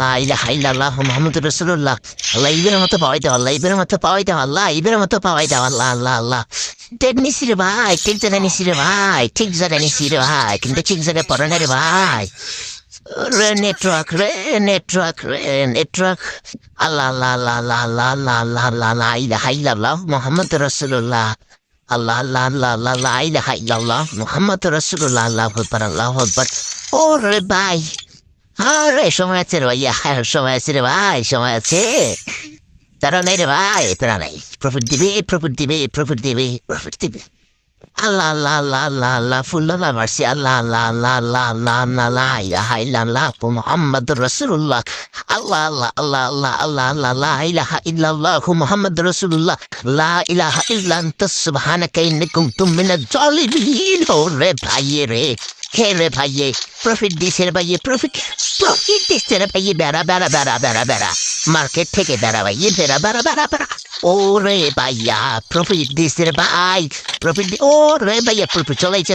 লা ইলাহা ইল্লাল্লাহ মুহাম্মাদুর রাসূলুল্লাহ। আল্লাহ ইবের মতো পাওয়াই দাও, আল্লাহ ইবের মতো পাওয়াই দাও, আল্লাহ ইবের মতো পাওয়াই দাও, আল্লাহ আল্লাহ আল্লাহ। টেট নিছি রে ভাই, ঠিক জায়গায় নিছি রে ভাই, ঠিক জায়গায় নিছি রে ভাই, কিন্তু ঠিক জায়গায় পড়ে না রে ভাই। নেটওয়ার্ক। আল্লাহ আল্লাহ আল্লাহ আল্লাহ আল্লাহ আল্লাহ আল্লাহ আল্লাহ লা ইলাহা ইল্লাল্লাহ মুহাম্মাদুর রাসূলুল্লাহ। আল্লাহ আল্লাহ আল্লাহ আল্লাহ লা ইলাহা ইল্লাল্লাহ মুহাম্মাদুর রাসূলুল্লাহ। আল্লাহু আকবার আল্লাহু আকবার। ওরে ভাই, আরে সময় আছে রে ভাইয়া, সময় আছে রে ভাই, সময় আছে। তারা নাই রে ভাই, তারা নাই। প্রফিট দিবে, প্রফিট দিবে, প্রফিট দিবে, প্রফিট দিবে। আল্লাহ আল্লাহ আল্লাহ আল্লাহ আল্লাহ ফুল্লাহ মারছি। আল্লাহ আল্লাহ আল্লাহ আল্লাহ আল্লাহ আল্লাহ লা ইলাহা ইল্লাল্লাহ মুহাম্মাদুর রাসূলুল্লাহ। আল্লাহ আল্লাহ আল্লাহ আল্লাহ আল্লাহ আল্লাহ লা ইলাহা ইল্লাল্লাহ মুহাম্মাদুর রাসূলুল্লাহ। লা ইলাহা ইল্লা আনতা সুবহানাকা ইন্নী কুনতু মিনাজ জালিমিন। ওরে ভাইয়ে রে, হে রে ভাইয়ে, প্রফিট দিছে রে ভাইয়ে, প্রফিট দিচ্ছে রে ভাইয়ে। বেড়া বেড়া বেড়া বেড়া বেড়া, মার্কেট থেকে বেড়া ভাইয়ে, বেড়া বেড়া বেড়া বেড়া। ওরে ভাইয়া, প্রফিট দিছে রে ভাই, প্রফিট। ওরে ভাইয়া, প্রফিট চলাইছে।